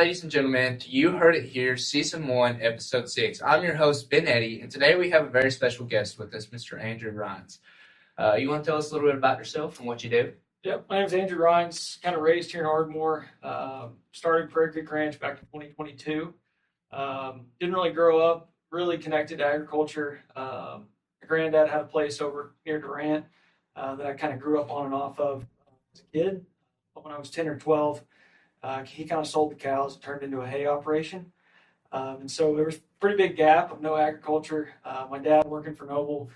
ladies and gentlemen, to You Heard It Here, Season 1, Episode 6. I'm your host, Ben Eddy, and today we have a very special guest with us, Mr. Andrew Rhines. You want to tell us a little bit about yourself and what you do? Yep, my name's Andrew Rhines, kind of raised here in Ardmore. Started Prairie Creek Ranch back in 2022. Didn't really grow up really connected to agriculture. My granddad had a place over near Durant that I kind of grew up on and off of as a kid. But when I was 10 or 12, he kind of sold the cows and turned into a hay operation. And so there was a pretty big gap of no agriculture. My dad working for Noble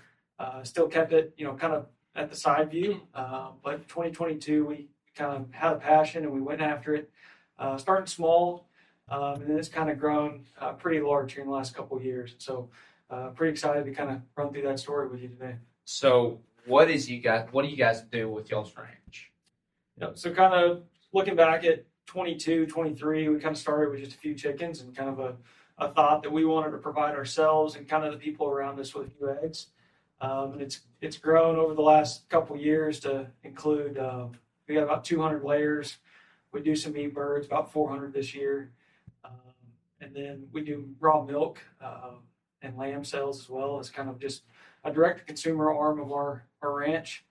still kept it, kind of at the side view. But in 2022, we kind of had a passion and we went after it, starting small. And then it's kind of grown pretty large here in the last couple of years. So pretty excited to kind of run through that story with you today. So what do you guys do with y'all's ranch? Yep. So kind of looking back at 22, 23, we kind of started with just a few chickens and kind of a thought that we wanted to provide ourselves and kind of the people around us with a few eggs. And it's grown over the last couple years to include, we got about 200 layers. We do some meat birds, about 400 this year. And then we do raw milk and lamb sales as well as kind of just a direct-to-consumer arm of our ranch.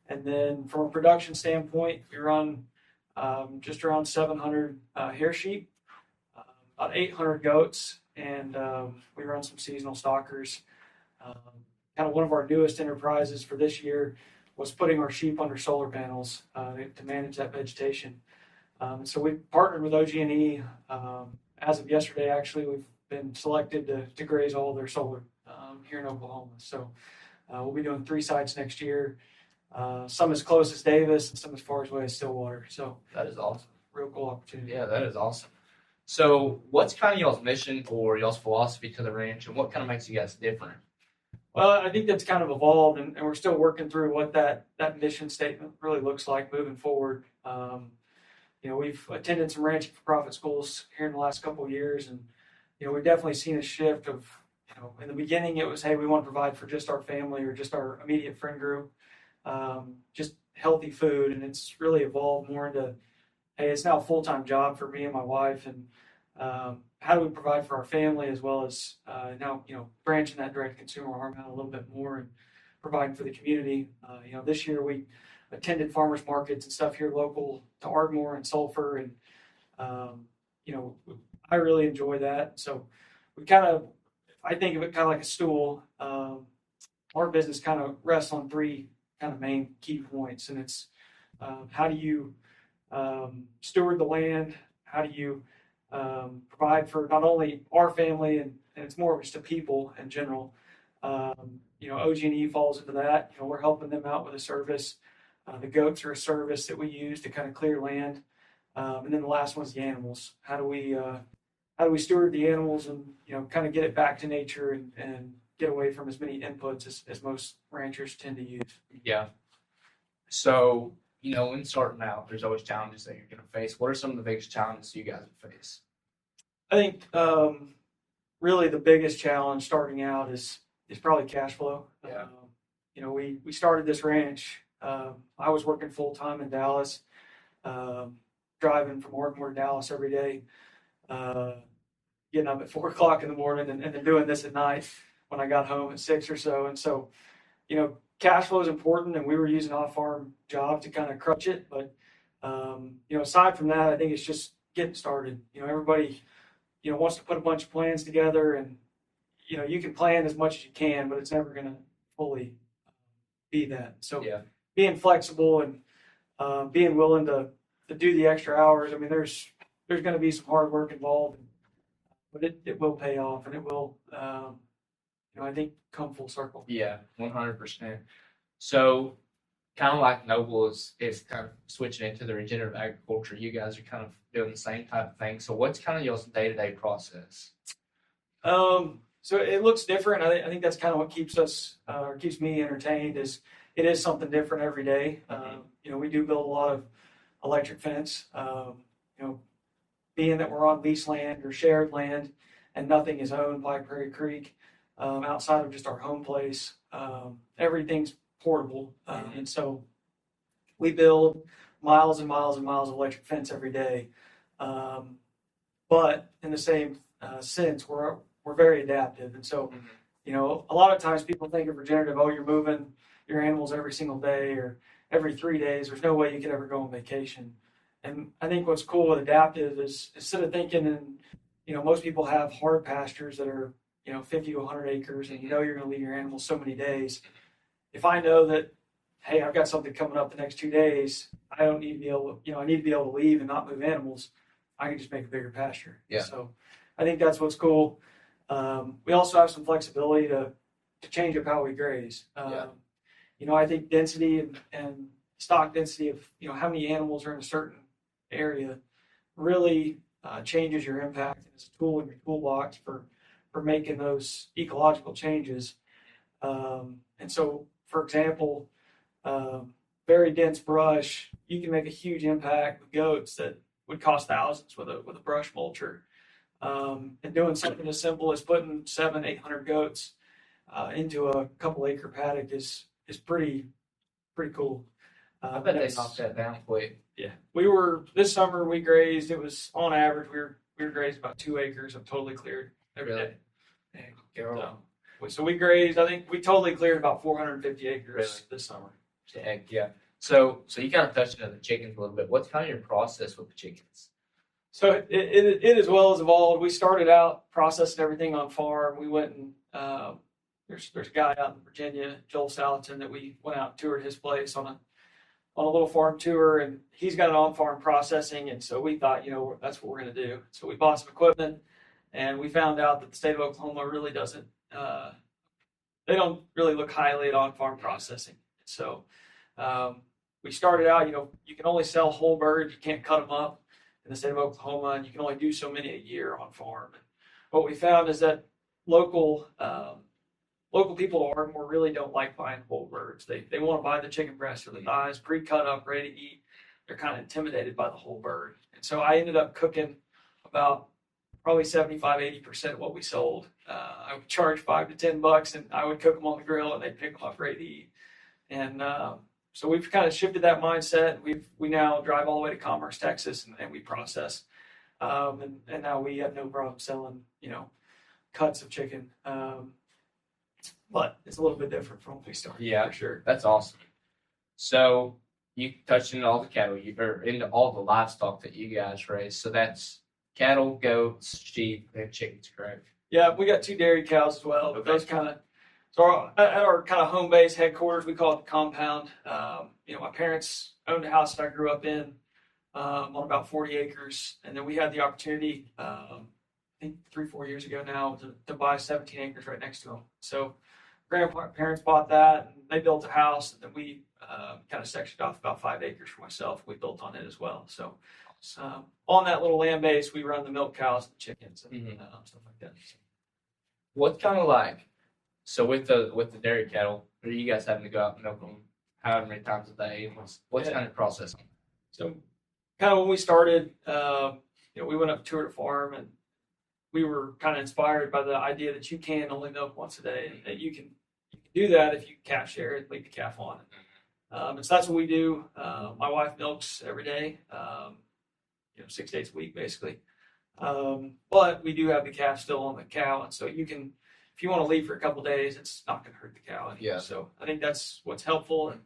And then from a production standpoint, we run just around 700 hair sheep, about 800 goats, and we run some seasonal stockers. Kind of one of our newest enterprises for this year was putting our sheep under solar panels to manage that vegetation. So we partnered with OG&E. As of yesterday, actually, we've been selected to graze all their solar here in Oklahoma. So we'll be doing 3 sites next year. Some as close as Davis and some as far away as Stillwater. So that is awesome. Real cool opportunity. Yeah, that is awesome. So what's kind of y'all's mission or y'all's philosophy to the ranch, and what kind of makes you guys different? Well, I think that's kind of evolved, and we're still working through what that mission statement really looks like moving forward. We've attended some ranching for profit schools here in the last couple of years, and we've definitely seen a shift of, in the beginning it was, hey, we want to provide for just our family or just our immediate friend group, just healthy food, and it's really evolved more into, hey, it's now a full-time job for me and my wife, and how do we provide for our family as well as now, branching that direct consumer arm out a little bit more and providing for the community. This year we attended farmers markets and stuff here local to Ardmore and Sulphur, and I really enjoy that. So we I think of it kind of like a stool. Our business kind of rests on 3 kind of main key points, and it's how do you steward the land? How do you provide for not only our family and it's more of just the people in general. OG&E falls into that. We're helping them out with a service. The goats are a service that we use to kind of clear land, and then the last one is the animals. How do we steward the animals and kind of get it back to nature and get away from as many inputs as most ranchers tend to use. Yeah. So when starting out, there's always challenges that you're going to face. What are some of the biggest challenges you guys face? I think really the biggest challenge starting out is probably cash flow. Yeah. We started this ranch. I was working full time in Dallas, driving from Ardmore to Dallas every day, getting up at 4 o'clock in the morning and then doing this at night when I got home at 6 or so. And so, cash flow is important, and we were using off-farm job to kind of crutch it. But, aside from that, I think it's just getting started. Everybody, wants to put a bunch of plans together, and, you can plan as much as you can, but it's never going to fully be that. So being flexible and being willing to do the extra hours. I mean, there's going to be some hard work involved, but it will pay off, and it will, I think, come full circle. Yeah, 100%. So kind of like Noble is kind of switching into the regenerative agriculture. You guys are kind of doing the same type of thing. So what's kind of y'all's day-to-day process? So it looks different. I think that's kind of what keeps me entertained is it is something different every day. We do build a lot of electric fence, being that we're on lease land or shared land and nothing is owned by Prairie Creek outside of just our home place. Everything's portable. And so we build miles and miles and miles of electric fence every day. but in the same sense, we're very adaptive. And so, a lot of times people think of regenerative, oh, you're moving your animals every single day or every 3 days. There's no way you could ever go on vacation. And I think what's cool with adaptive is instead of thinking, and most people have hard pastures that are 50 to 100 acres, and you're going to leave your animals so many days. If I know that, hey, I've got something coming up the next 2 days, I don't need to be able, I need to be able to leave and not move animals. I can just make a bigger pasture. Yeah. So I think that's what's cool. We also have some flexibility to change up how we graze. I think density and stock density of how many animals are in a certain area really changes your impact, and it's a tool in your toolbox for making those ecological changes. And so, for example, very dense brush, you can make a huge impact with goats that would cost thousands with a brush mulcher. And doing something as simple as putting 700-800 goats into a couple acre paddock is pretty cool. I bet they knocked that down quick. Yeah, this summer we grazed. It was on average we were grazing about 2 acres of totally cleared every day. So we grazed. I think we totally cleared about 450 acres this summer. Heck yeah. So you kind of touched on the chickens a little bit. What's kind of your process with the chickens? So it as well as evolved. We started out processing everything on farm. We went and there's a guy out in Virginia, Joel Salatin, that we went out and toured his place on a little farm tour, and he's got an on-farm processing, and so we thought, that's what we're going to do. So we bought some equipment, and we found out that the state of Oklahoma really doesn't, they don't really look highly at on-farm processing. So we started out, you can only sell whole birds, you can't cut them up in the state of Oklahoma, and you can only do so many a year on farm. And what we found is that local people at Ardmore really don't like buying whole birds. They want to buy the chicken breast or the thighs, pre-cut up, ready to eat. They're kind of intimidated by the whole bird. And so I ended up cooking about probably 75-80% of what we sold. I would charge $5 to $10, and I would cook them on the grill, and they'd pick them up ready to eat. And so we've kind of shifted that mindset. We now drive all the way to Commerce, Texas, and we process. And now we have no problem selling, cuts of chicken. But it's a little bit different from when we started. Yeah, for sure. That's awesome. So you touched into all the cattle, or into all the livestock that you guys raise. So that's cattle, goats, sheep, and chickens, correct? Yeah, we got 2 dairy cows as well. Okay. Those at our kind of home base headquarters, we call it the compound. My parents owned a house that I grew up in on about 40 acres, and then we had the opportunity, I think 3-4 years ago now, to buy 17 acres right next to them. So grandparents bought that, and they built a house, and then we kind of sectioned off about 5 acres for myself. We built on it as well. So on that little land base, we run the milk cows and chickens and stuff like that. What's kind of like, so with the dairy cattle, are you guys having to go out and milk them however many times a day? What's kind of process? So kind of when we started, we went up and toured a farm, and we were kind of inspired by the idea that you can only milk once a day, and that you can do that if you calf share and leave the calf on. And so that's what we do. My wife milks every day, 6 days a week basically. But we do have the calf still on the cow, and so you can, if you want to leave for a couple days, it's not going to hurt the cow anymore. Yeah. So I think that's what's helpful, and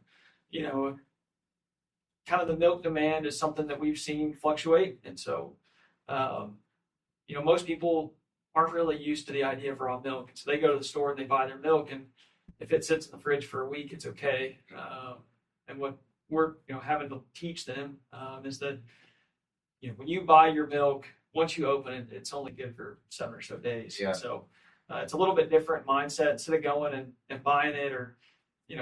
kind of the milk demand is something that we've seen fluctuate, and so most people aren't really used to the idea of raw milk, and so they go to the store and they buy their milk, and if it sits in the fridge for a week, it's okay. And what we're having to teach them is that when you buy your milk, once you open it, it's only good for 7 or so days. Yeah. So it's a little bit different mindset. Instead of going and buying it, or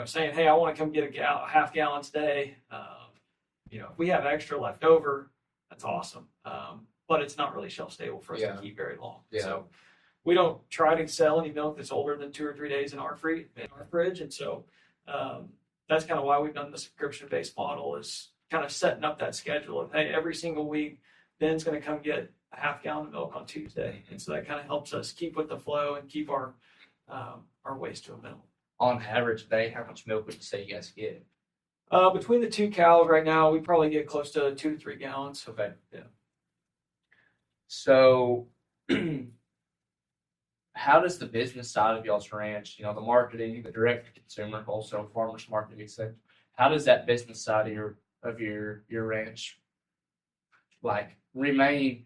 saying, hey, I want to come get a half gallon today. If we have extra left over, that's awesome. But it's not really shelf stable for us to keep very long. Yeah. So we don't try to sell any milk that's older than 2 or 3 days in our fridge. And so that's kind of why we've done the subscription-based model, is kind of setting up that schedule of, hey, every single week, Ben's going to come get a half gallon of milk on Tuesday. And so that kind of helps us keep with the flow and keep our waste to a minimum. On average a day, how much milk would you say you guys get? Between the 2 cows right now, we probably get close to 2 to 3 gallons. Okay. Yeah. So, how does the business side of y'all's ranch, the marketing, the direct to consumer, wholesale, farmers market, etc., how does that business side of your ranch like remain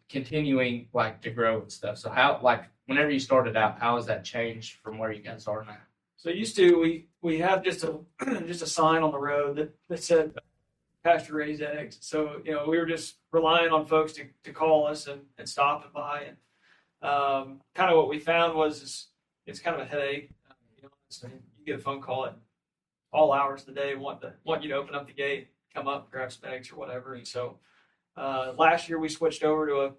continuing like to grow and stuff? So how like whenever you started out, how has that changed from where you guys are now? So used to we had just a just a sign on the road that said pasture-raised eggs. So we were just relying on folks to call us and stop and buy. And kind of what we found was it's kind of a headache. So you get a phone call at all hours of the day, want you to open up the gate, come up, grab some eggs or whatever. And so last year we switched over to an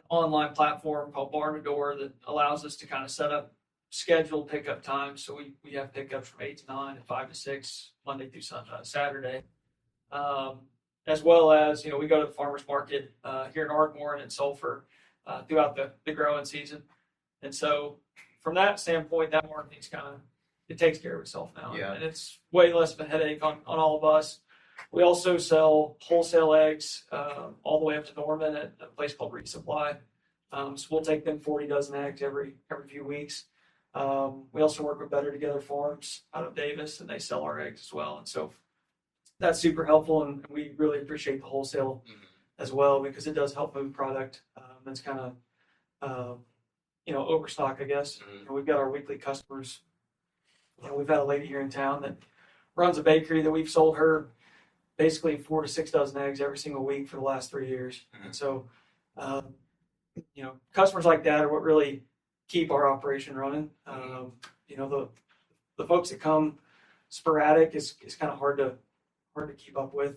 online platform called Barn to Door that allows us to kind of set up scheduled pickup times. So we have pickups from 8 to 9 and 5 to 6, Monday through Saturday. As well as, we go to the farmer's market here in Ardmore and in Sulphur throughout the growing season. And so from that standpoint, that marketing's it takes care of itself now. Yeah. And it's way less of a headache on all of us. We also sell wholesale eggs all the way up to Norman at a place called Resupply. So we'll take them 40 dozen eggs every few weeks. We also work with Better Together Farms out of Davis, and they sell our eggs as well. And so that's super helpful, and we really appreciate the wholesale as well because it does help move product. That's kind of overstock, I guess. We've got our weekly customers. We've had a lady here in town that runs a bakery that we've sold her basically 4 to 6 dozen eggs every single week for the last 3 years. And so, customers like that are what really keep our operation running. The folks that come sporadic is kind of hard to keep up with.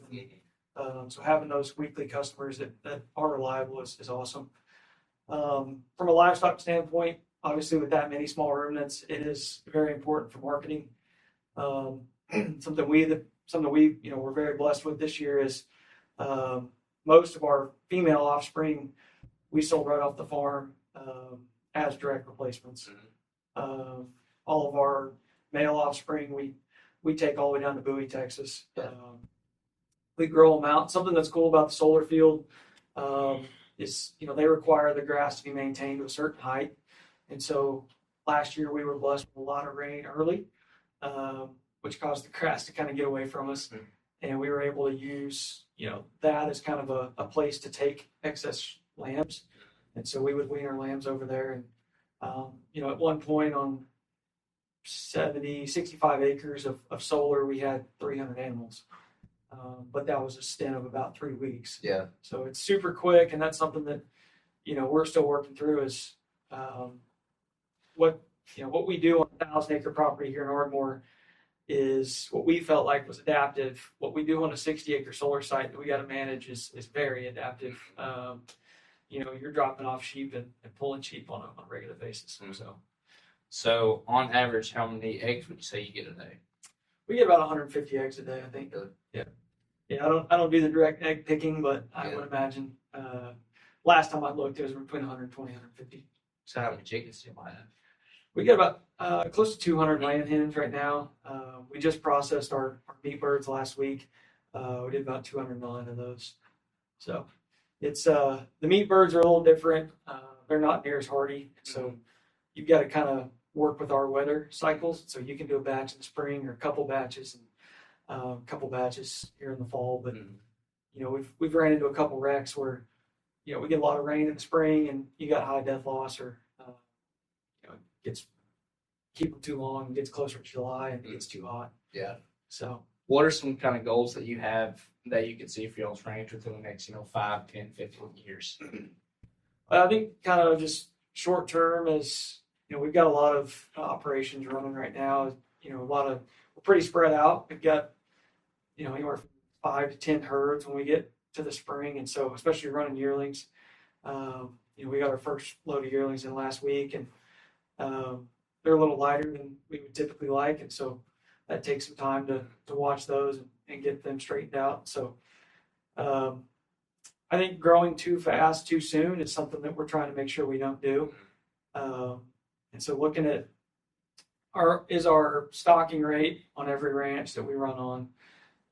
So having those weekly customers that are reliable is awesome. From a livestock standpoint, obviously with that many small ruminants, it is very important for marketing. Something we we're very blessed with this year is most of our female offspring we sold right off the farm as direct replacements. All of our male offspring we take all the way down to Bowie, Texas. We grow them out. Something that's cool about the solar field is they require the grass to be maintained to a certain height. And so last year we were blessed with a lot of rain early, which caused the grass to kind of get away from us. And we were able to use, that as kind of a place to take excess lambs. And so we would wean our lambs over there. And, at one point on 65 acres of solar, we had 300 animals. But that was a stint of about 3 weeks. Yeah. So it's super quick. And that's something that, we're still working through is, what we do on a 1,000-acre property here in Ardmore is what we felt like was adaptive. What we do on a 60-acre solar site that we got to manage is very adaptive. You're dropping off sheep and pulling sheep on a regular basis. So on average, how many eggs would you say you get a day? We get about 150 eggs a day, I think. Yeah. Yeah, I don't do the direct egg picking, but I would imagine last time I looked, it was between 120 and 150. So how many chickens do you have? We get about close to 200 laying hens right now. We just processed our meat birds last week. We did about 209 of those. So it's the meat birds are a little different. They're not near as hardy. So you've got to kind of work with our weather cycles. So you can do a batch in the spring or a couple batches and a couple batches here in the fall. But we've ran into a couple wrecks where we get a lot of rain in the spring and you got high death loss or keep them too long, gets closer to July and it gets too hot. Yeah. So what are some kind of goals that you have that you can see for y'all's ranch within the next 5, 10, 15 years? I think kind of just short term is we've got a lot of operations running right now. We're pretty spread out. We've got anywhere from 5 to 10 herds when we get to the spring, and so especially running yearlings. We got our first load of yearlings in last week, and they're a little lighter than we would typically like, and so that takes some time to watch those and get them straightened out. So I think growing too fast too soon is something that we're trying to make sure we don't do. And so looking at our stocking rate on every ranch that we run on,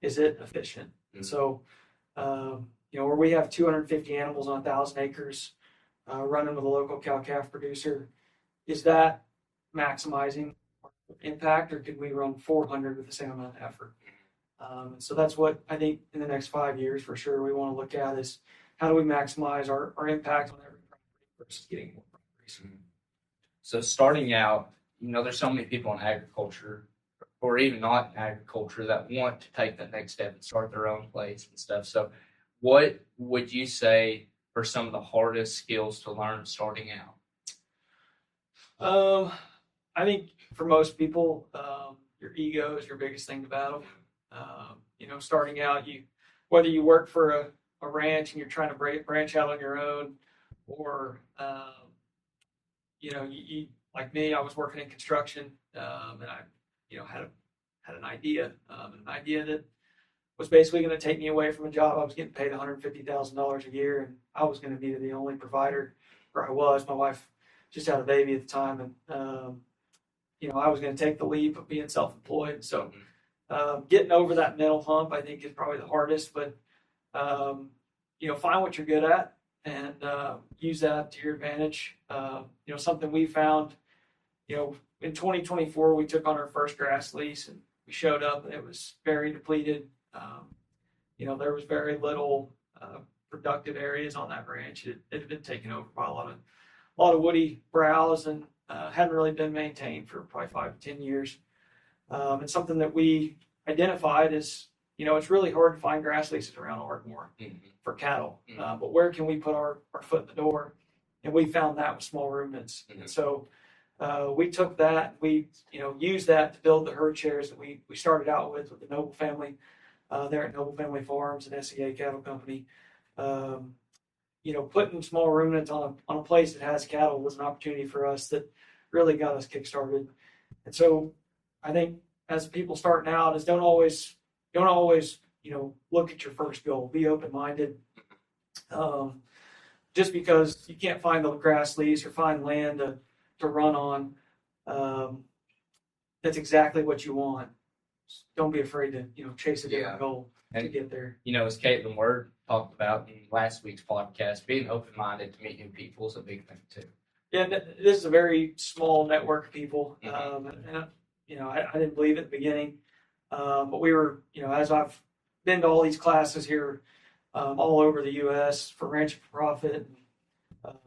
is it efficient? And so where we have 250 animals on 1,000 acres, running with a local cow-calf producer, is that maximizing impact, or could we run 400 with the same amount of effort? So that's what I think in the next 5 years for sure we want to look at is how do we maximize our impact on every property versus getting more properties. So starting out, there's so many people in agriculture or even not in agriculture that want to take that next step and start their own place and stuff. So what would you say are some of the hardest skills to learn starting out? I think for most people, your ego is your biggest thing to battle. Starting out, whether you work for a ranch and you're trying to branch out on your own, or you like me, I was working in construction, and I had an idea that was basically going to take me away from a job. I was getting paid $150,000 a year, and I was going to be the only provider, or I was. My wife just had a baby at the time, and I was going to take the leap of being self-employed. So getting over that mental hump, I think, is probably the hardest. But find what you're good at and use that to your advantage. Something we found, in 2024, we took on our first grass lease, and we showed up, and it was very depleted. There was very little productive areas on that ranch. It had been taken over by a lot of woody browse, and hadn't really been maintained for probably 5 to 10 years. And something that we identified is, it's really hard to find grass leases around Ardmore for cattle. But where can we put our foot in the door? And we found that with small ruminants. And so we took that, we used that to build the herd shares that we started out with the Noble family there at Noble Family Farms and SEA Cattle Company. Putting small ruminants on a place that has cattle was an opportunity for us that really got us kickstarted. And so I think as people starting out is don't always look at your first goal. Be open-minded. Just because you can't find the grass lease or find land to run on, that's exactly what you want. Don't be afraid to chase a different goal to get there. As Caitlin Word talked about in last week's podcast, being open-minded to meet new people is a big thing too. Yeah, this is a very small network of people, and I didn't believe it at the beginning, but we were, as I've been to all these classes here, all over the U.S. for Ranch for Profit,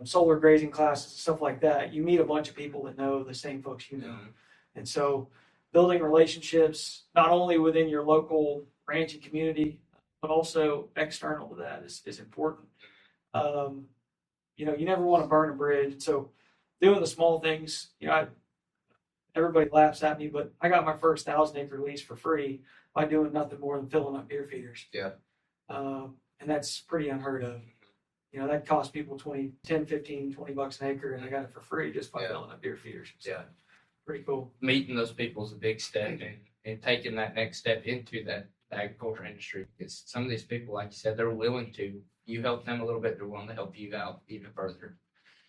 solar grazing classes, stuff like that. You meet a bunch of people that know the same folks you know, and so building relationships not only within your local ranching community, but also external to that is important. You never want to burn a bridge. And so doing the small things, everybody laughs at me, but I got my first 1,000-acre lease for free by doing nothing more than filling up deer feeders. Yeah. And that's pretty unheard of. That cost people $10, $15, $20 an acre, and I got it for free just by filling up deer feeders. So, pretty cool. Meeting those people is a big step, and taking that next step into that agriculture industry, because some of these people, like you said, they're willing to. You help them a little bit, they're willing to help you out even further.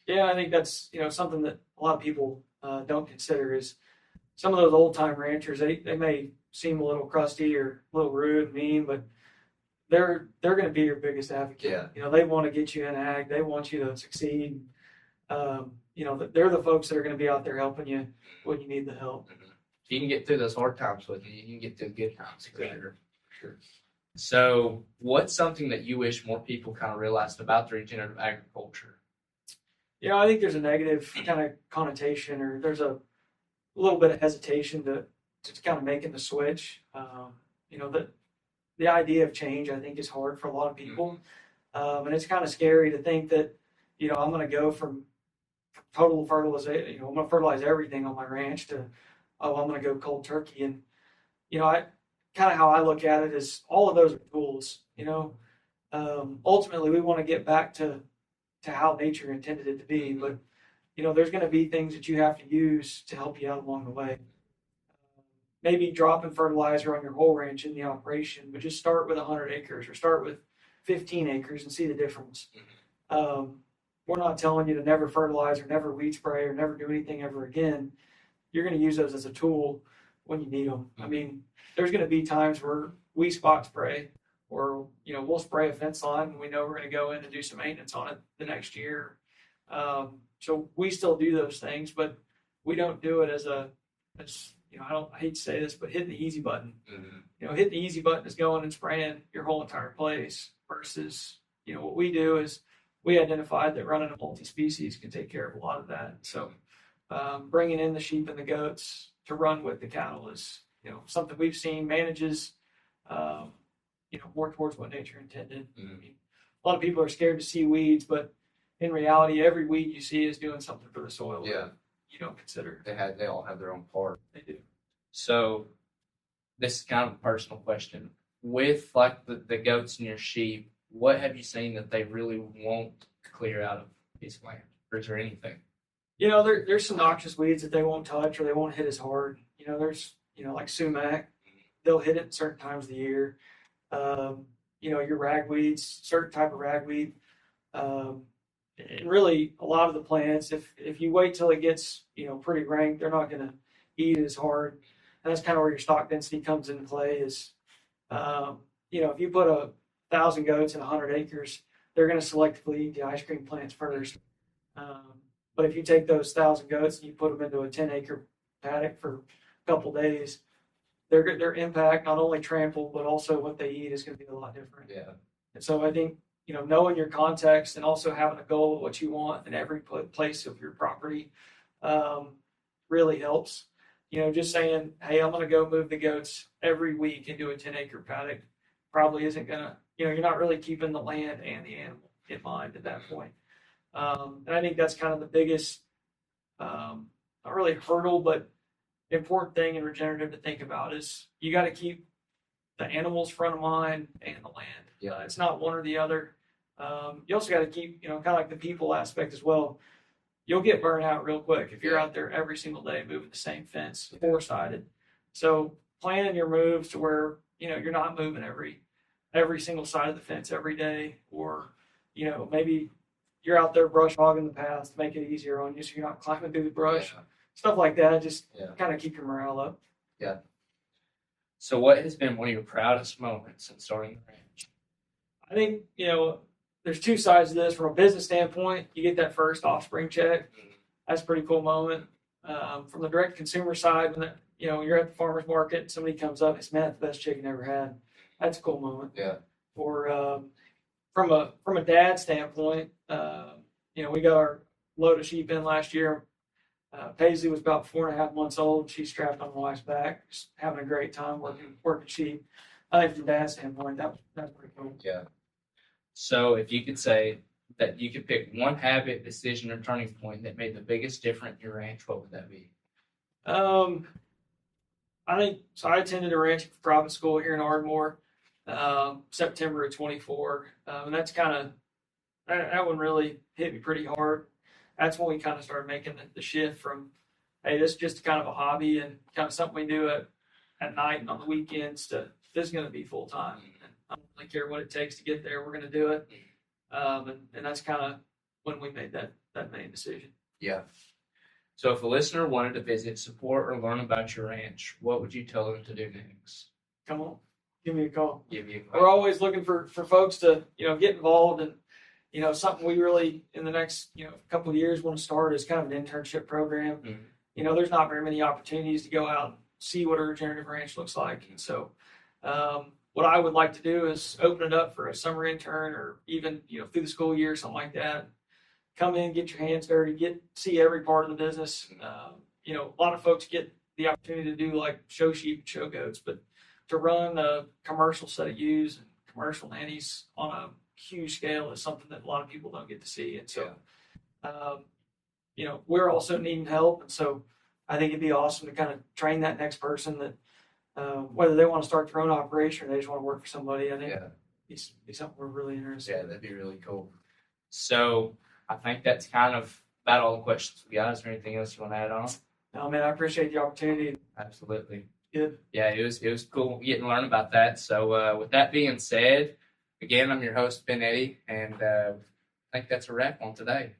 Yeah, I think that's something that a lot of people don't consider is some of those old time ranchers. They may seem a little crusty or a little rude and mean, but they're going to be your biggest advocate. Yeah. They want to get you in ag. They want you to succeed. They're the folks that are going to be out there helping you when you need the help. If you can get through those hard times with you, you can get through the good times. Sure. So what's something that you wish more people kind of realized about the regenerative agriculture? I think there's a negative kind of connotation, or there's a little bit of hesitation to kind of making the switch. The idea of change, I think, is hard for a lot of people. And it's kind of scary to think that, I'm going to go from total fertilization, I'm going to fertilize everything on my ranch to, I'm going to go cold turkey. And, kind of how I look at it is all of those are tools, ultimately we want to get back to how nature intended it to be. But, there's going to be things that you have to use to help you out along the way. Maybe dropping fertilizer on your whole ranch in the operation, but just start with 100 acres or start with 15 acres and see the difference. We're not telling you to never fertilize or never weed spray or never do anything ever again. You're going to use those as a tool when you need them. I mean, there's going to be times where we spot spray or we'll spray a fence line and we know we're going to go in and do some maintenance on it the next year. So we still do those things, but we don't do it as I hate to say this, but hitting the easy button. Mm-hmm. Hitting the easy button is going and spraying your whole entire place versus, what we do is we identified that running a multi-species can take care of a lot of that. So bringing in the sheep and the goats to run with the cattle is, something we've seen manages, more towards what nature intended. Mm-hmm. I mean, a lot of people are scared to see weeds, but in reality, every weed you see is doing something for the soil. Yeah. You don't consider. They all have their own part. They do. So this is kind of a personal question. With like the goats and your sheep, what have you seen that they really won't clear out of these land? Or is there anything? There's some noxious weeds that they won't touch or they won't hit as hard. There's, like sumac, they'll hit it certain times of the year. Your ragweeds, certain type of ragweed. And really, a lot of the plants, if you wait till it gets, pretty rank, they're not going to eat as hard. And that's kind of where your stock density comes into play is, if you put 1,000 goats in 100 acres, they're going to selectively eat the ice cream plants first. But if you take those 1,000 goats and you put them into a 10-acre paddock for a couple days, their impact, not only trample, but also what they eat is going to be a lot different. Yeah. And so I think, knowing your context and also having a goal of what you want in every place of your property really helps. Just saying, hey, I'm going to go move the goats every week into a 10-acre paddock probably isn't going to, you're not really keeping the land and the animal in mind at that point. And I think that's kind of the biggest, not really hurdle, but important thing in regenerative to think about is you got to keep the animals front of mind and the land. Yeah. It's not one or the other. You also got to keep, kind of like the people aspect as well. You'll get burned out real quick if you're out there every single day moving the same fence, four-sided. So planning your moves to where, you're not moving every single side of the fence every day, or, maybe you're out there brush hogging the paths to make it easier on you so you're not climbing through the brush. Yeah. Stuff like that, just kind of keep your morale up. Yeah. So what has been one of your proudest moments in starting the ranch? I think, there's two sides to this. From a business standpoint, you get that first offspring check. That's a pretty cool moment. From the direct consumer side, when you're at the farmer's market and somebody comes up and says, man, that's the best chicken I ever had. That's a cool moment. Yeah. Or from a dad standpoint, we got our load of sheep in last year. Paisley was about 4.5 months old. She's strapped on my wife's back, just having a great time working sheep. I think from dad's standpoint, that's pretty cool. Yeah. So if you could say that you could pick one habit, decision, or turning point that made the biggest difference in your ranch, what would that be? I think so. I attended a ranch private school here in Ardmore, September of 24, and that's kind of that one really hit me pretty hard. That's when we kind of started making the shift from, hey, this is just kind of a hobby and kind of something we do at night and on the weekends to this is going to be full time. I don't really care what it takes to get there. We're going to do it. And that's kind of when we made that main decision. Yeah. So if a listener wanted to visit, support, or learn about your ranch, what would you tell them to do next? Come on, give me a call. Give you a call. We're always looking for folks to, get involved, and, something we really in the next, couple of years want to start is kind of an internship program. Mm-hmm. There's not very many opportunities to go out and see what a regenerative ranch looks like. And so, what I would like to do is open it up for a summer intern or even, through the school year, something like that. Come in, get your hands dirty, see every part of the business. A lot of folks get the opportunity to do like show sheep and show goats, but to run a commercial set of ewes and commercial nannies on a huge scale is something that a lot of people don't get to see. And so, we're also needing help. And so I think it'd be awesome to kind of train that next person that, whether they want to start their own operation or they just want to work for somebody, I think it'd be something we're really interested in. Yeah, that'd be really cool. So I think that's kind of about all the questions we got. Is there anything else you want to add on? No, man, I appreciate the opportunity. Absolutely. Good. Yeah, it was cool getting to learn about that. So with that being said, again, I'm your host, Ben Eddy, and I think that's a wrap on today.